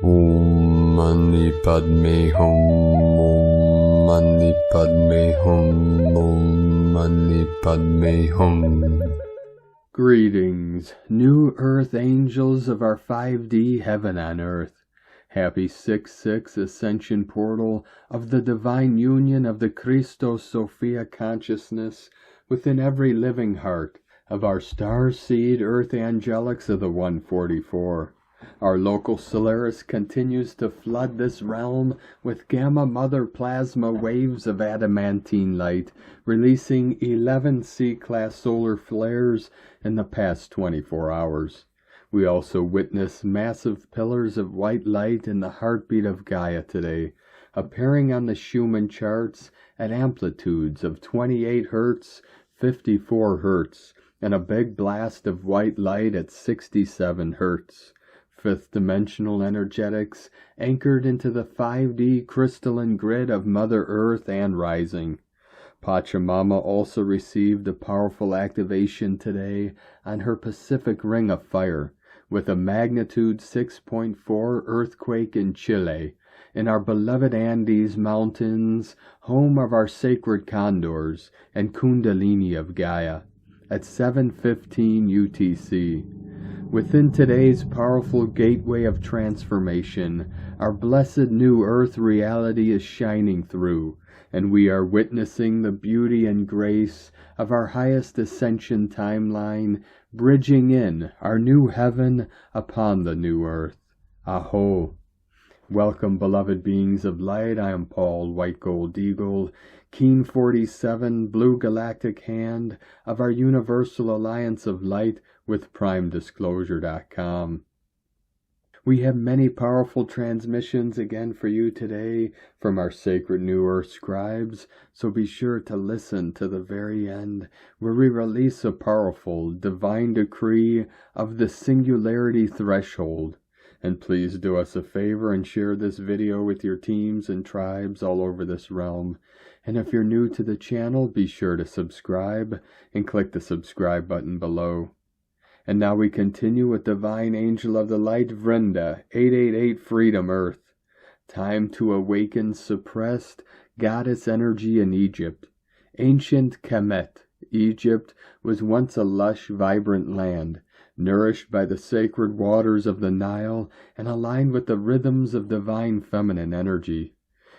Om Mani Padme Hum. Om Mani Padme Hum. Om Mani Padme Hum. Greetings, new earth angels of our 5D heaven on earth. Happy 6-6 Ascension portal of the divine union of the Christos Sophia consciousness within every living heart of our star seed earth angelics of the 144. Our local Solaris continues to flood this realm with gamma mother plasma waves of adamantine light, releasing 11 C-class solar flares in the past 24 hours. We also witness massive pillars of white light in the heartbeat of Gaia today, appearing on the Schumann charts at amplitudes of 28 Hz, 54 Hz, and a big blast of white light at 67 Hz. Fifth dimensional energetics anchored into the 5D crystalline grid of Mother Earth and rising. Pachamama also received a powerful activation today on her Pacific Ring of Fire, with a magnitude 6.4 earthquake in Chile, in our beloved Andes Mountains, home of our sacred condors and Kundalini of Gaia, at 7:15 UTC. Within today's powerful gateway of transformation, our blessed new earth reality is shining through, and we are witnessing the beauty and grace of our highest ascension timeline, bridging in our new heaven upon the new earth. A'ho. Welcome, beloved beings of light. I am Paul, White Gold Eagle, Keen 47, Blue Galactic Hand of our Universal Alliance of Light with PrimeDisclosure.com. We have many powerful transmissions again for you today from our sacred New Earth scribes, so be sure to listen to the very end, where we release a powerful divine decree of the singularity threshold. And please do us a favor and share this video with your teams and tribes all over this realm. And if you're new to the channel, be sure to subscribe and click the subscribe button below. And now we continue with Divine Angel of the Light Vrinda, 888 Freedom Earth. Time to awaken suppressed goddess energy in Egypt. Ancient Kemet, Egypt, was once a lush, vibrant land, nourished by the sacred waters of the Nile and aligned with the rhythms of divine feminine energy.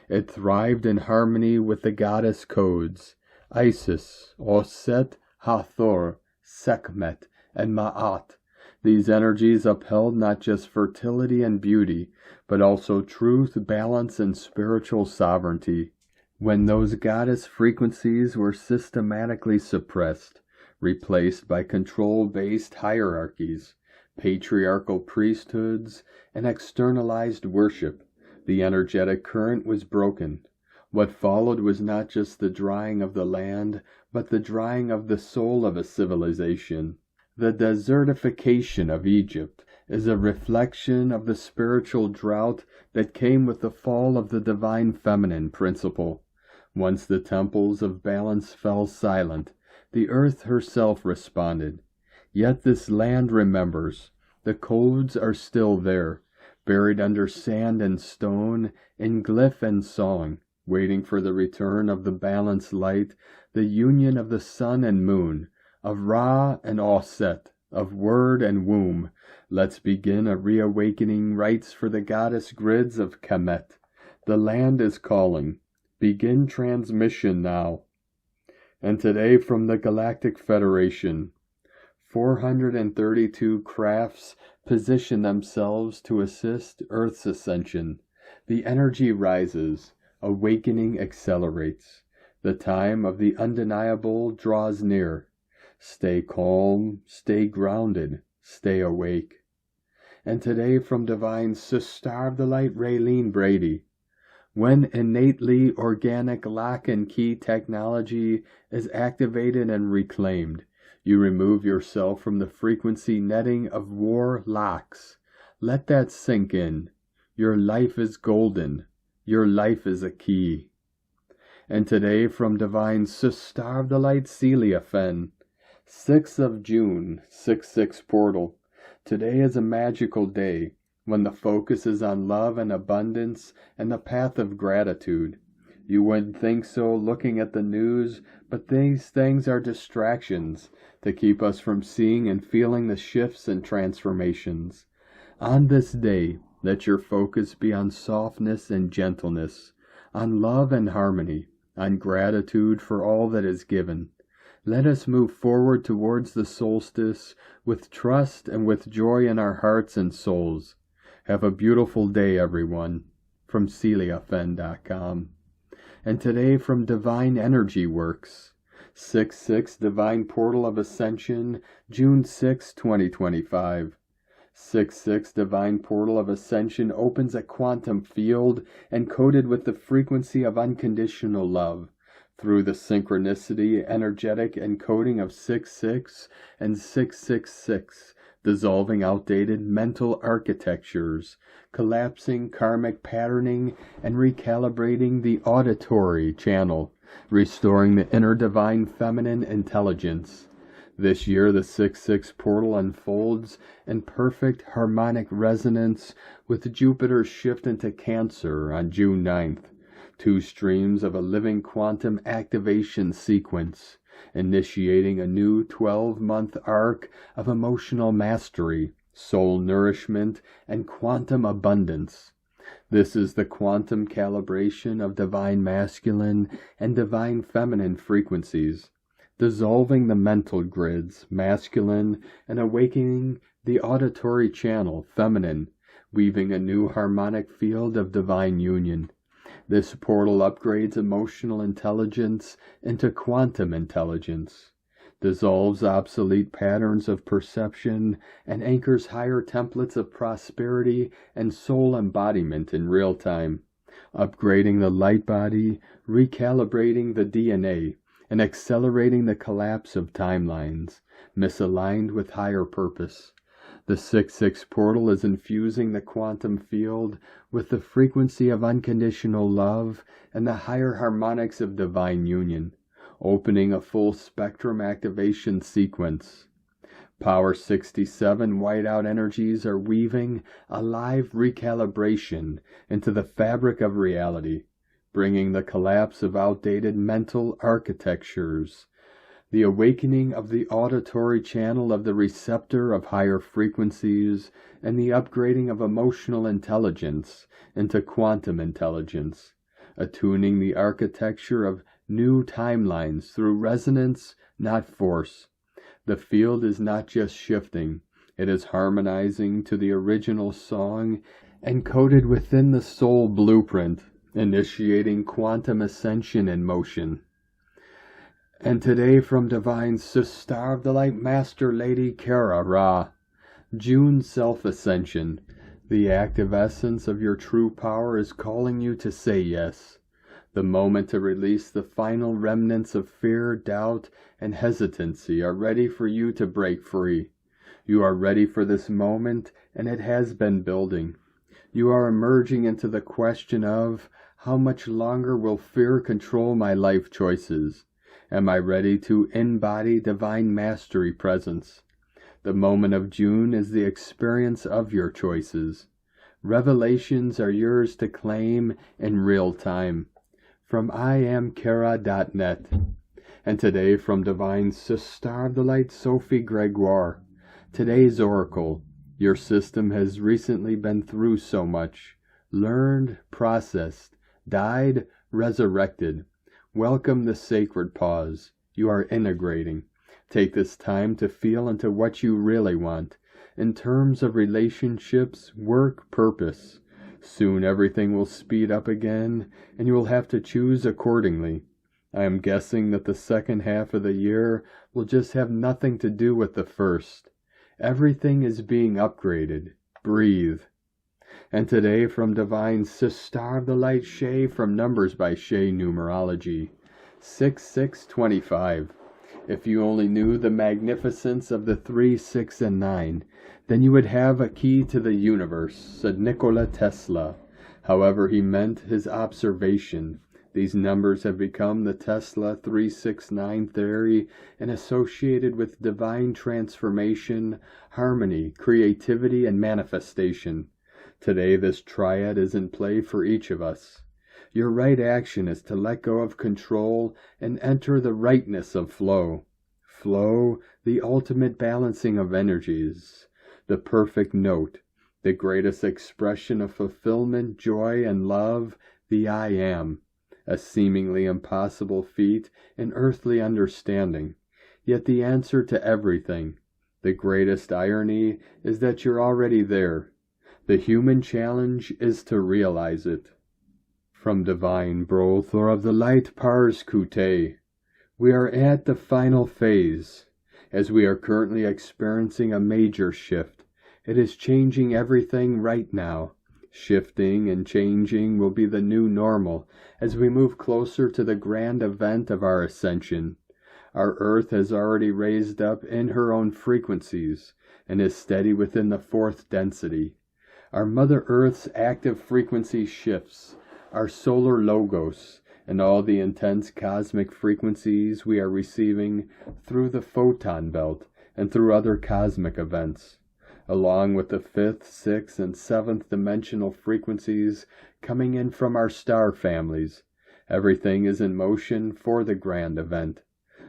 It thrived in harmony with the goddess codes, Isis, Oset, Hathor, Sekhmet, and Ma'at. These energies upheld not just fertility and beauty, but also truth, balance, and spiritual sovereignty. When those goddess frequencies were systematically suppressed, replaced by control-based hierarchies, patriarchal priesthoods, and externalized worship, the energetic current was broken. What followed was not just the drying of the land, but the drying of the soul of a civilization. The desertification of Egypt is a reflection of the spiritual drought that came with the fall of the divine feminine principle. Once the temples of balance fell silent, the earth herself responded. Yet this land remembers. The codes are still there, buried under sand and stone, in glyph and song, waiting for the return of the balanced light, the union of the sun and moon, of Ra and Oset, of word and womb. Let's begin a reawakening rites for the goddess grids of Kemet. The land is calling. Begin transmission now. And today from the Galactic Federation, 432 crafts position themselves to assist Earth's ascension. The energy rises. Awakening accelerates. The time of the undeniable draws near. Stay calm, stay grounded, stay awake. And today from Divine Sister of the Light Raylene Brady, when innately organic lock and key technology is activated and reclaimed, you remove yourself from the frequency netting of war locks. Let that sink in. Your life is golden. Your life is a key. And today from Divine Sister of the Light Celia Fenn, 6th of June, 6-6 portal. Today is a magical day, when the focus is on love and abundance and the path of gratitude. You wouldn't think so looking at the news, but these things are distractions to keep us from seeing and feeling the shifts and transformations. On this day, let your focus be on softness and gentleness, on love and harmony, on gratitude for all that is given. Let us move forward towards the solstice with trust and with joy in our hearts and souls. Have a beautiful day, everyone. From CeliaFen.com. And today from Divine Energy Works, 6/6 Divine Portal of Ascension, June 6, 2025. 6/6 Divine Portal of Ascension opens a quantum field encoded with the frequency of unconditional love through the synchronicity energetic encoding of 6/6 and 666, dissolving outdated mental architectures, collapsing karmic patterning, and recalibrating the auditory channel, restoring the inner divine feminine intelligence. This year, the 6/6 portal unfolds in perfect harmonic resonance with Jupiter's shift into Cancer on June 9th, two streams of a living quantum activation sequence, initiating a new 12-month arc of emotional mastery, soul nourishment, and quantum abundance. This is the quantum calibration of divine masculine and divine feminine frequencies, dissolving the mental grids, masculine, and awakening the auditory channel, feminine, weaving a new harmonic field of divine union. This portal upgrades emotional intelligence into quantum intelligence, dissolves obsolete patterns of perception, and anchors higher templates of prosperity and soul embodiment in real time, upgrading the light body, recalibrating the DNA, and accelerating the collapse of timelines, misaligned with higher purpose. The 6/6 portal is infusing the quantum field with the frequency of unconditional love and the higher harmonics of divine union, opening a full spectrum activation sequence. Power 67 whiteout energies are weaving a live recalibration into the fabric of reality, bringing the collapse of outdated mental architectures, the awakening of the auditory channel of the receptor of higher frequencies, and the upgrading of emotional intelligence into quantum intelligence, attuning the architecture of new timelines through resonance, not force. The field is not just shifting, it is harmonizing to the original song encoded within the soul blueprint, initiating quantum ascension in motion. And today from Divine Sister of the Light Master Lady Kara Ra, June Self-Ascension. The active essence of your true power is calling you to say yes. The moment to release the final remnants of fear, doubt, and hesitancy are ready for you to break free. You are ready for this moment, and it has been building. You are emerging into the question of, how much longer will fear control my life choices? Am I ready to embody divine mastery presence? The moment of June is the experience of your choices. Revelations are yours to claim in real time. From IamKara.net. And today from Divine Sister of the Light Sophie Gregoire. Today's Oracle. Your system has recently been through so much. Learned, processed, died, resurrected. Welcome the sacred pause. You are integrating. Take this time to feel into what you really want, in terms of relationships, work, purpose. Soon everything will speed up again, and you will have to choose accordingly. I am guessing that the second half of the year will just have nothing to do with the first. Everything is being upgraded. Breathe. And today from Divine Sister of the Light Shay from Numbers by Shay Numerology, 6625. If you only knew the magnificence of the 3, 6, and 9, then you would have a key to the universe, said Nikola Tesla. However he meant his observation. These numbers have become the Tesla 369 theory and associated with divine transformation, harmony, creativity, and manifestation. Today this triad is in play for each of us. Your right action is to let go of control and enter the rightness of flow. Flow, the ultimate balancing of energies, the perfect note, the greatest expression of fulfillment, joy, and love, the I Am, a seemingly impossible feat in earthly understanding, yet the answer to everything. The greatest irony is that you're already there. The human challenge is to realize it. From Divine Brothor of the Light Pars Kute, we are at the final phase. As we are currently experiencing a major shift, it is changing everything right now. Shifting and changing will be the new normal as we move closer to the grand event of our ascension. Our Earth has already raised up in her own frequencies and is steady within the fourth density. Our Mother Earth's active frequency shifts, our solar logos, and all the intense cosmic frequencies we are receiving through the photon belt and through other cosmic events, along with the 5th, 6th, and 7th dimensional frequencies coming in from our star families. Everything is in motion for the grand event.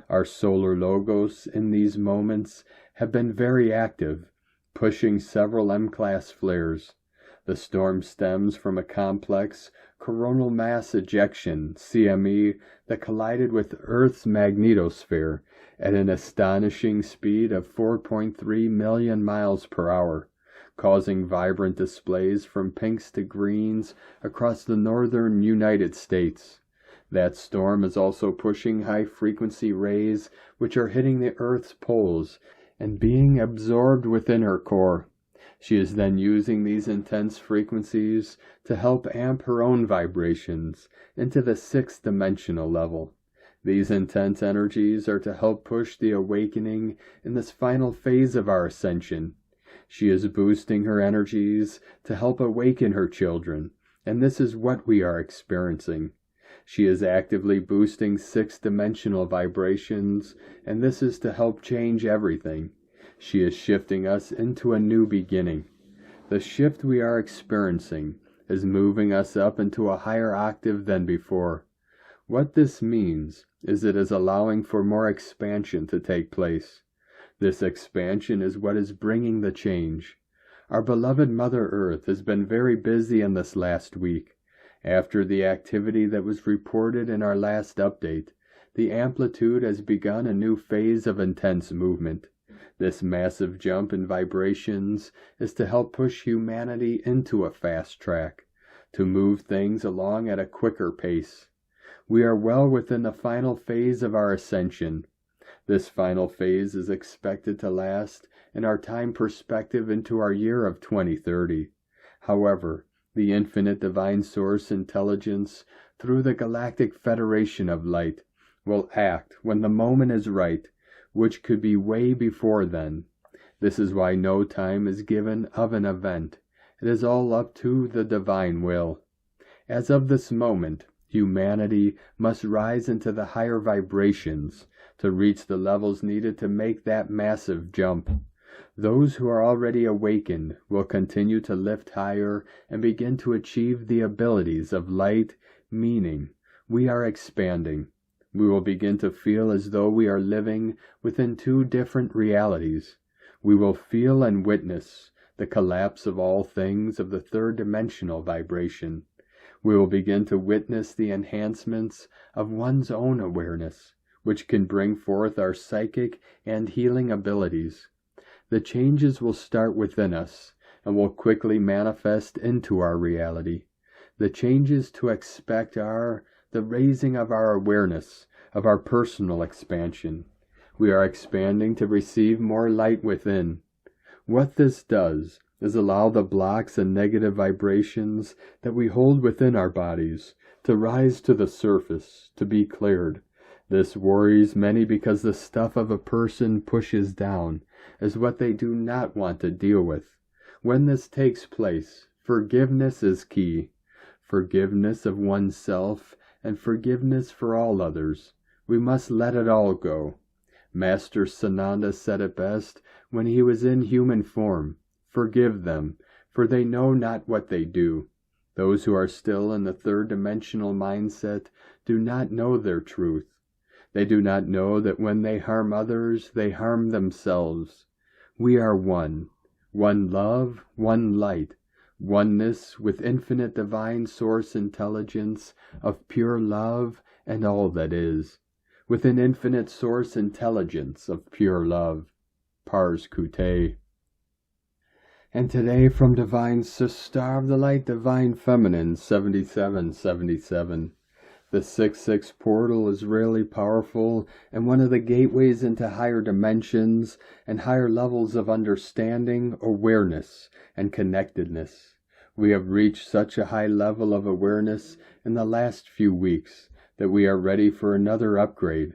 Our solar logos in these moments have been very active, pushing several M-class flares. The storm stems from a complex coronal mass ejection, CME, that collided with Earth's magnetosphere at an astonishing speed of 4.3 million miles per hour, causing vibrant displays from pinks to greens across the northern United States. That storm is also pushing high-frequency rays which are hitting the Earth's poles and being absorbed within her core. She is then using these intense frequencies to help amp her own vibrations into the 6th dimensional level. These intense energies are to help push the awakening in this final phase of our ascension. She is boosting her energies to help awaken her children, and this is what we are experiencing. She is actively boosting 6th dimensional vibrations, and this is to help change everything. She is shifting us into a new beginning. The shift we are experiencing is moving us up into a higher octave than before. What this means is it is allowing for more expansion to take place. This expansion is what is bringing the change. Our beloved Mother Earth has been very busy in this last week. After the activity that was reported in our last update, the amplitude has begun a new phase of intense movement. This massive jump in vibrations is to help push humanity into a fast track, to move things along at a quicker pace. We are well within the final phase of our ascension. This final phase is expected to last in our time perspective into our year of 2030. However, the infinite divine source intelligence through the Galactic Federation of Light will act when the moment is right, which could be way before then. This is why no time is given of an event. It is all up to the divine will. As of this moment, humanity must rise into the higher vibrations to reach the levels needed to make that massive jump. Those who are already awakened will continue to lift higher and begin to achieve the abilities of light, meaning we are expanding. We will begin to feel as though we are living within two different realities. We will feel and witness the collapse of all things of the third dimensional vibration. We will begin to witness the enhancements of one's own awareness, which can bring forth our psychic and healing abilities. The changes will start within us and will quickly manifest into our reality. The changes to expect are the raising of our awareness, of our personal expansion. We are expanding to receive more light within. What this does is allow the blocks and negative vibrations that we hold within our bodies to rise to the surface, to be cleared. This worries many because the stuff of a person pushes down is what they do not want to deal with. When this takes place, forgiveness is key. Forgiveness of oneself and forgiveness for all others. We must let it all go. Master Sananda said it best when he was in human form. Forgive them, for they know not what they do. Those who are still in the third-dimensional mindset do not know their truth. They do not know that when they harm others, they harm themselves. We are one love, one light, oneness with infinite divine source intelligence of pure love and all that is, with an infinite source intelligence of pure love. Pars Kute. And today from Divine Star of the Light, Divine Feminine, 7777. The 6-6 portal is really powerful and one of the gateways into higher dimensions and higher levels of understanding, awareness, and connectedness. We have reached such a high level of awareness in the last few weeks that we are ready for another upgrade.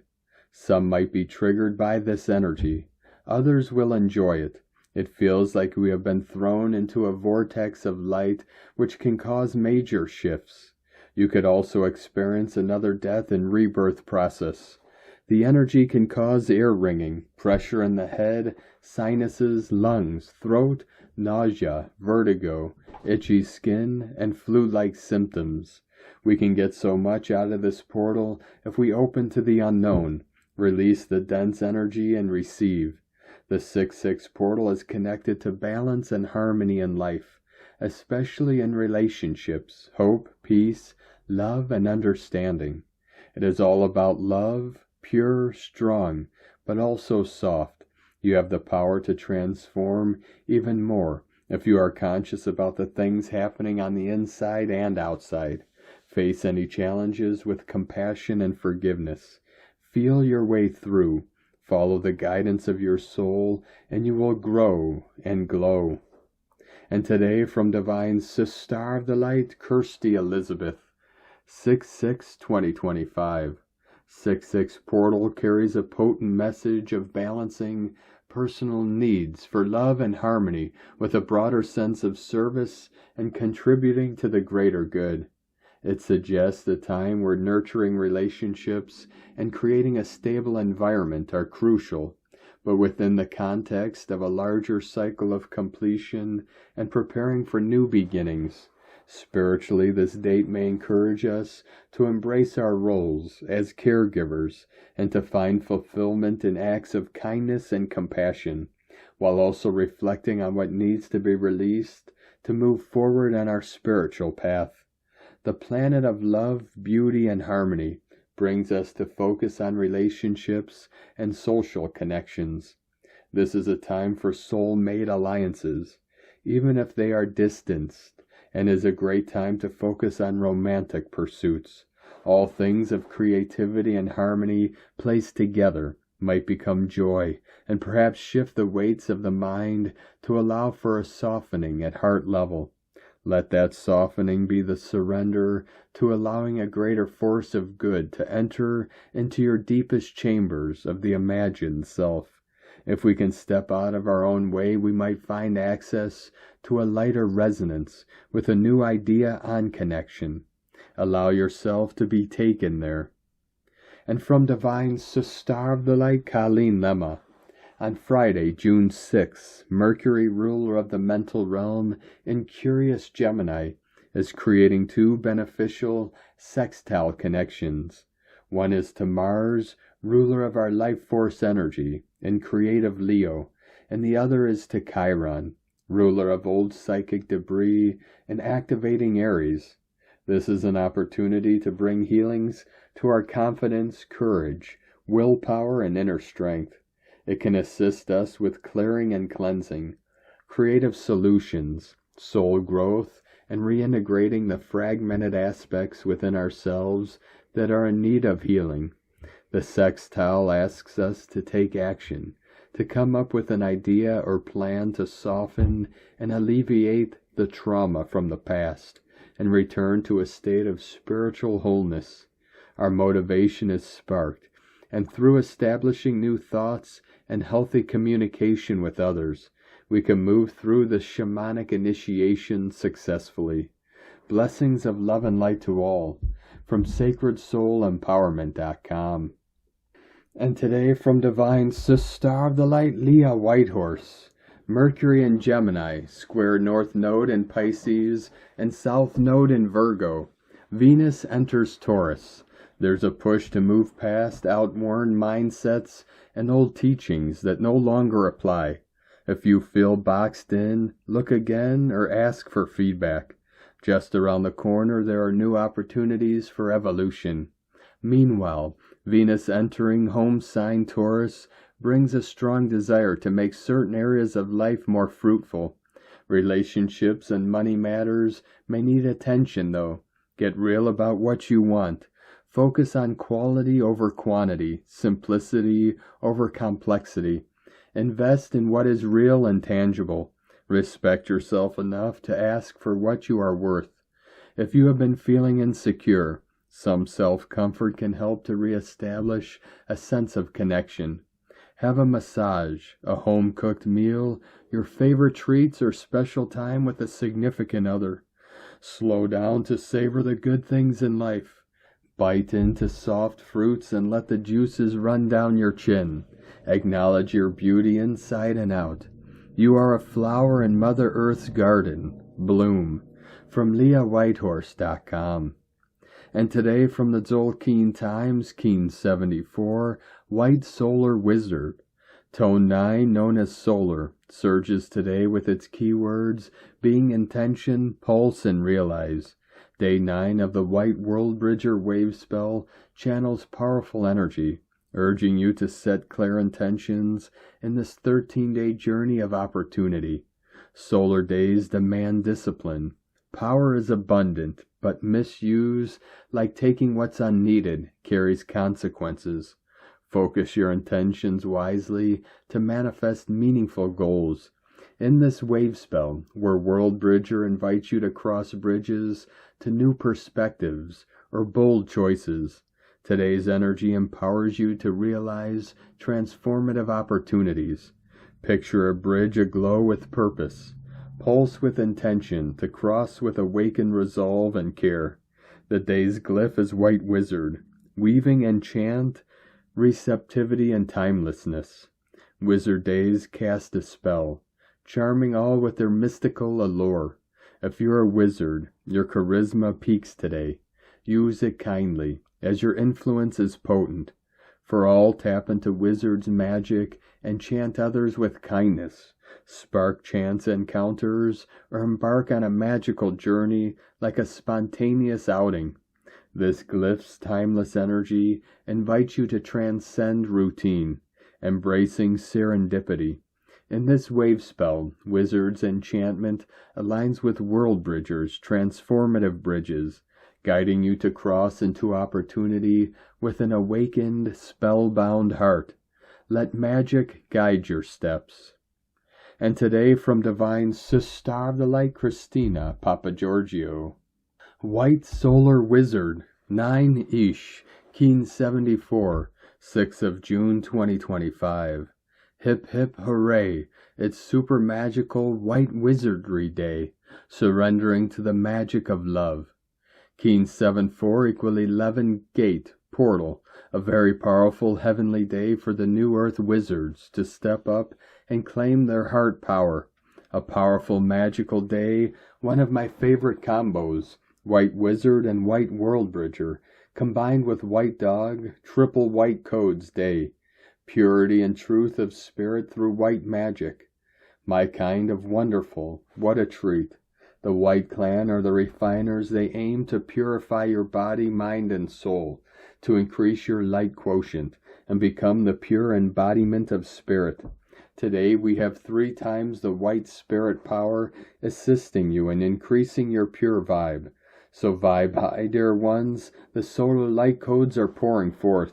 Some might be triggered by this energy. Others will enjoy it. It feels like we have been thrown into a vortex of light which can cause major shifts. You could also experience another death and rebirth process. The energy can cause ear ringing, pressure in the head, sinuses, lungs, throat, nausea, vertigo, itchy skin, and flu-like symptoms. We can get so much out of this portal if we open to the unknown, release the dense energy, and receive. The 6-6 portal is connected to balance and harmony in life, especially in relationships, hope, peace, love, and understanding. It is all about love, pure, strong, but also soft. You have the power to transform even more if you are conscious about the things happening on the inside and outside. Face any challenges with compassion and forgiveness. Feel your way through. Follow the guidance of your soul, and you will grow and glow. And today, from Divine Star of the Light, Kirsty Elizabeth, 6/6/2025. 6-6 portal carries a potent message of balancing personal needs for love and harmony with a broader sense of service and contributing to the greater good. It suggests a time where nurturing relationships and creating a stable environment are crucial, but within the context of a larger cycle of completion and preparing for new beginnings. Spiritually, this date may encourage us to embrace our roles as caregivers and to find fulfillment in acts of kindness and compassion, while also reflecting on what needs to be released to move forward on our spiritual path. The planet of love, beauty, and harmony brings us to focus on relationships and social connections. This is a time for soul-mate alliances, even if they are distanced, and is a great time to focus on romantic pursuits. All things of creativity and harmony placed together might become joy, and perhaps shift the weights of the mind to allow for a softening at heart level. Let that softening be the surrender to allowing a greater force of good to enter into your deepest chambers of the imagined self. If we can step out of our own way, we might find access to a lighter resonance with a new idea on connection. Allow yourself to be taken there. And from Divine Star of the Light, Colleen Lemma. On Friday, June 6, Mercury, ruler of the mental realm in Curious Gemini, is creating two beneficial sextile connections. One is to Mars, ruler of our life force energy in Creative Leo, and the other is to Chiron, ruler of old psychic debris in Activating Aries. This is an opportunity to bring healings to our confidence, courage, willpower, and inner strength. It can assist us with clearing and cleansing, creative solutions, soul growth, and reintegrating the fragmented aspects within ourselves that are in need of healing. The sextile asks us to take action, to come up with an idea or plan to soften and alleviate the trauma from the past and return to a state of spiritual wholeness. Our motivation is sparked, and through establishing new thoughts and healthy communication with others, we can move through the shamanic initiation successfully. Blessings of love and light to all, from sacredsoulempowerment.com. And today from Divine Star of the Light, Leah Whitehorse, Mercury in Gemini, square North Node in Pisces and South Node in Virgo. Venus enters Taurus. There's a push to move past outworn mindsets and old teachings that no longer apply. If you feel boxed in, look again or ask for feedback. Just around the corner there are new opportunities for evolution. Meanwhile, Venus entering home sign Taurus brings a strong desire to make certain areas of life more fruitful. Relationships and money matters may need attention though. Get real about what you want. Focus on quality over quantity, simplicity over complexity. Invest in what is real and tangible. Respect yourself enough to ask for what you are worth. If you have been feeling insecure, some self-comfort can help to reestablish a sense of connection. Have a massage, a home-cooked meal, your favorite treats, or special time with a significant other. Slow down to savor the good things in life. Bite into soft fruits and let the juices run down your chin. Acknowledge your beauty inside and out. You are a flower in Mother Earth's garden. Bloom. From LeahWhitehorse.com. And today from the Tzolk'in Times, Keen 74, White Solar Wizard. Tone 9, known as Solar, surges today with its keywords being intention, pulse, and realize. Day 9 of the White World Bridger wave spell channels powerful energy, urging you to set clear intentions in this 13-day journey of opportunity. Solar days demand discipline. Power is abundant, but misuse, like taking what's unneeded, carries consequences. Focus your intentions wisely to manifest meaningful goals. In this wave spell, where World Bridger invites you to cross bridges to new perspectives or bold choices, today's energy empowers you to realize transformative opportunities. Picture a bridge aglow with purpose. Pulse with intention to cross with awakened resolve and care. The day's glyph is White Wizard, weaving enchant, receptivity, and timelessness. Wizard days cast a spell, charming all with their mystical allure. If you're a wizard, your charisma peaks today. Use it kindly, as your influence is potent. For all, tap into wizard's magic and chant others with kindness. Spark chance encounters or embark on a magical journey like a spontaneous outing. This glyph's timeless energy invites you to transcend routine, embracing serendipity. In this wave spell, Wizard's enchantment aligns with World Bridger's transformative bridges, guiding you to cross into opportunity with an awakened, spellbound heart. Let magic guide your steps. And today from Divine Sister of the Light Christina Papagiorgio. White Solar Wizard, 9 Ish, Keen 74, 6 of June 2025. Hip hip hooray, it's super magical white wizardry day, surrendering to the magic of love. Keen 7-4 equal 11 gate, portal, a very powerful heavenly day for the New Earth wizards to step up and claim their heart power. A powerful magical day, one of my favorite combos, White Wizard and White World Bridger, combined with White Dog, triple white codes day. Purity and truth of spirit through white magic. My kind of wonderful, what a treat. The White Clan are the refiners. They aim to purify your body, mind, and soul, to increase your light quotient, and become the pure embodiment of spirit. Today we have 3 times the white spirit power assisting you in increasing your pure vibe. So vibe high, dear ones, the solar light codes are pouring forth.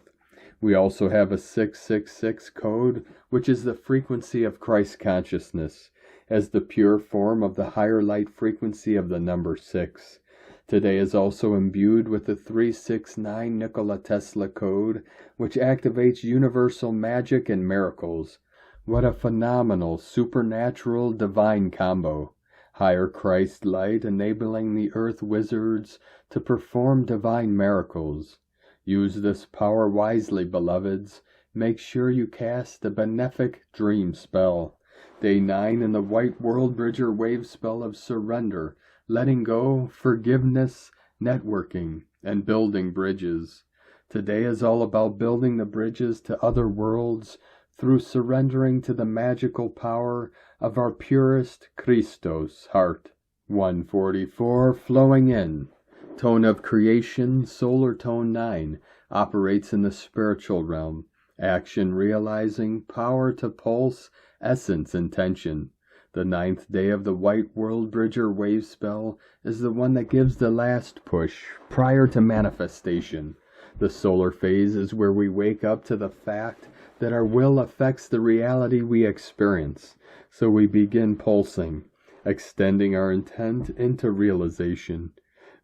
We also have a 666 code, which is the frequency of Christ consciousness, as the pure form of the higher light frequency of the number 6. Today is also imbued with the 369 Nikola Tesla code, which activates universal magic and miracles. What a phenomenal, supernatural, divine combo. Higher Christ light enabling the earth wizards to perform divine miracles. Use this power wisely, beloveds. Make sure you cast a benefic dream spell. Day 9 in the White World Bridger wave spell of surrender, letting go, forgiveness, networking, and building bridges. Today is all about building the bridges to other worlds through surrendering to the magical power of our purest Christos heart. 144 flowing in. Tone of creation, solar tone 9, operates in the spiritual realm. Action realizing, power to pulse, essence intention. The 9th day of the White World Bridger wave spell is the one that gives the last push prior to manifestation. The solar phase is where we wake up to the fact that our will affects the reality we experience. So we begin pulsing, extending our intent into realization,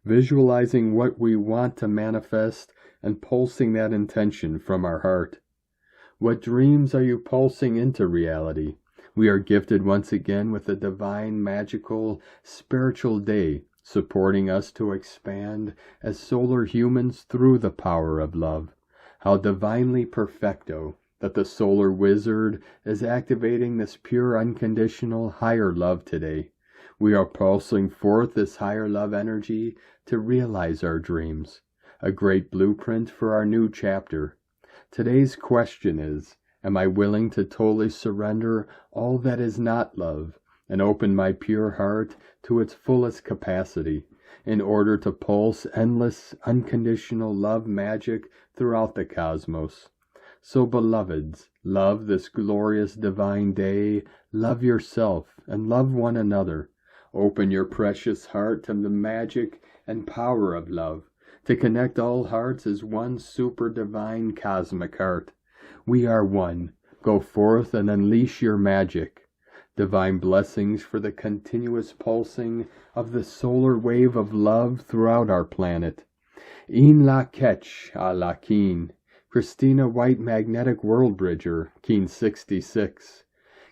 visualizing what we want to manifest and pulsing that intention from our heart. What dreams are you pulsing into reality? We are gifted once again with a divine, magical, spiritual day, supporting us to expand as solar humans through the power of love. How divinely perfecto that the solar wizard is activating this pure, unconditional, higher love today. We are pulsing forth this higher love energy to realize our dreams, a great blueprint for our new chapter. Today's question is, am I willing to totally surrender all that is not love and open my pure heart to its fullest capacity in order to pulse endless, unconditional love magic throughout the cosmos? So, beloveds, love this glorious divine day, love yourself, and love one another. Open your precious heart to the magic and power of love, to connect all hearts as one super divine cosmic heart. We are one. Go forth and unleash your magic. Divine blessings for the continuous pulsing of the solar wave of love throughout our planet. In la ketch a la keen. Christina White Magnetic World Bridger, Keen 66.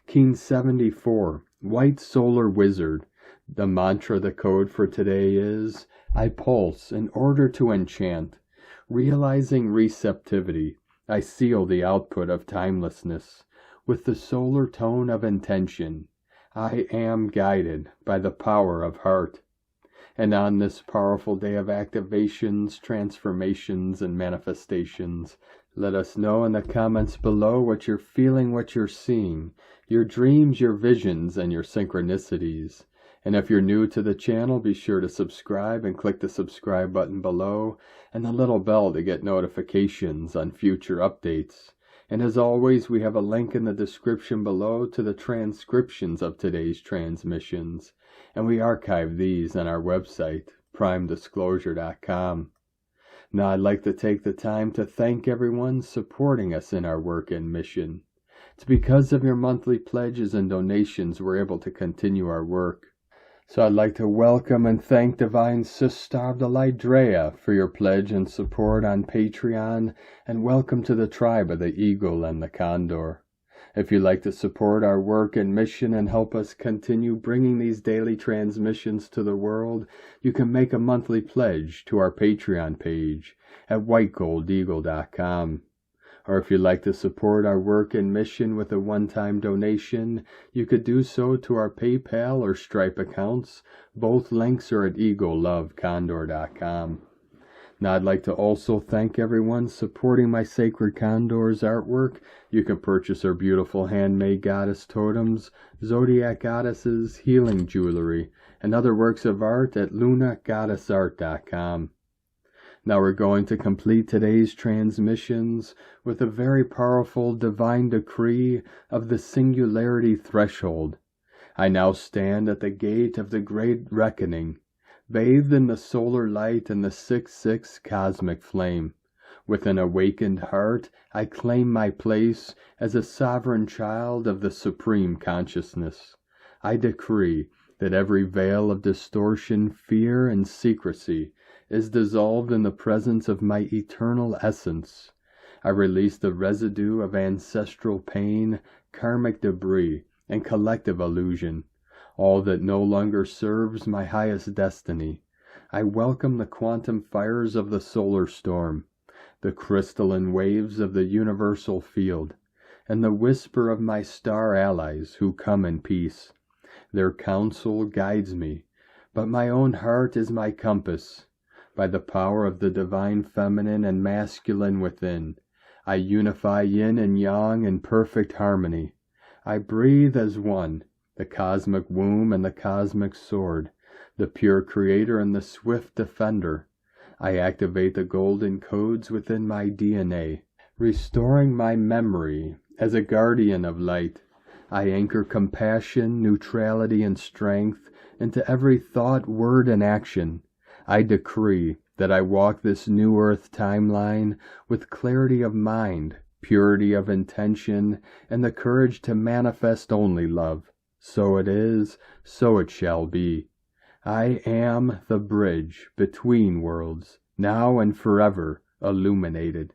Keen 74, White Solar Wizard. The mantra, the code for today is, I pulse in order to enchant. Realizing receptivity, I seal the output of timelessness with the solar tone of intention. I am guided by the power of heart. And on this powerful day of activations, transformations, and manifestations, let us know in the comments below what you're feeling, what you're seeing, your dreams, your visions, and your synchronicities. And if you're new to the channel, be sure to subscribe and click the subscribe button below and the little bell to get notifications on future updates. And as always, we have a link in the description below to the transcriptions of today's transmissions. And we archive these on our website, primedisclosure.com. Now I'd like to take the time to thank everyone supporting us in our work and mission. It's because of your monthly pledges and donations we're able to continue our work. So I'd like to welcome and thank Divine Sister of the Light Drea for your pledge and support on Patreon, and welcome to the tribe of the Eagle and the Condor. If you'd like to support our work and mission and help us continue bringing these daily transmissions to the world, you can make a monthly pledge to our Patreon page at whitegoldeagle.com. Or if you'd like to support our work and mission with a one-time donation, you could do so to our PayPal or Stripe accounts. Both links are at eaglelovecondor.com. Now I'd like to also thank everyone supporting my Sacred Condors artwork. You can purchase our beautiful handmade goddess totems, zodiac goddesses, healing jewelry, and other works of art at lunagoddessart.com. Now we're going to complete today's transmissions with a very powerful divine decree of the singularity threshold. I now stand at the gate of the great reckoning, bathed in the solar light and the 6/6 cosmic flame. With an awakened heart, I claim my place as a sovereign child of the supreme consciousness. I decree that every veil of distortion, fear, and secrecy is dissolved in the presence of my eternal essence. I release the residue of ancestral pain, karmic debris, and collective illusion, all that no longer serves my highest destiny. I welcome the quantum fires of the solar storm, the crystalline waves of the universal field, and the whisper of my star allies who come in peace. Their counsel guides me, but my own heart is my compass. By the power of the divine feminine and masculine within, I unify yin and yang in perfect harmony. I breathe as one, the cosmic womb and the cosmic sword, the pure creator and the swift defender. I activate the golden codes within my DNA, restoring my memory as a guardian of light. I anchor compassion, neutrality, and strength into every thought, word, and action. I decree that I walk this new earth timeline with clarity of mind, purity of intention, and the courage to manifest only love. So it is, so it shall be. I am the bridge between worlds, now and forever illuminated.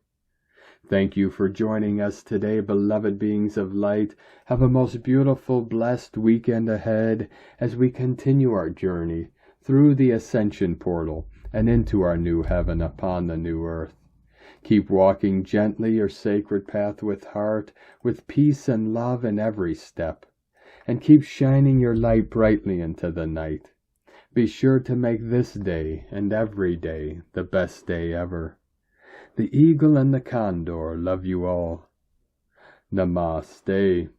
Thank you for joining us today, beloved beings of light. Have a most beautiful, blessed weekend ahead as we continue our journey through the Ascension portal and into our new heaven upon the new earth. Keep walking gently your sacred path with heart, with peace and love in every step, and keep shining your light brightly into the night. Be sure to make this day and every day the best day ever. The eagle and the condor love you all. Namaste.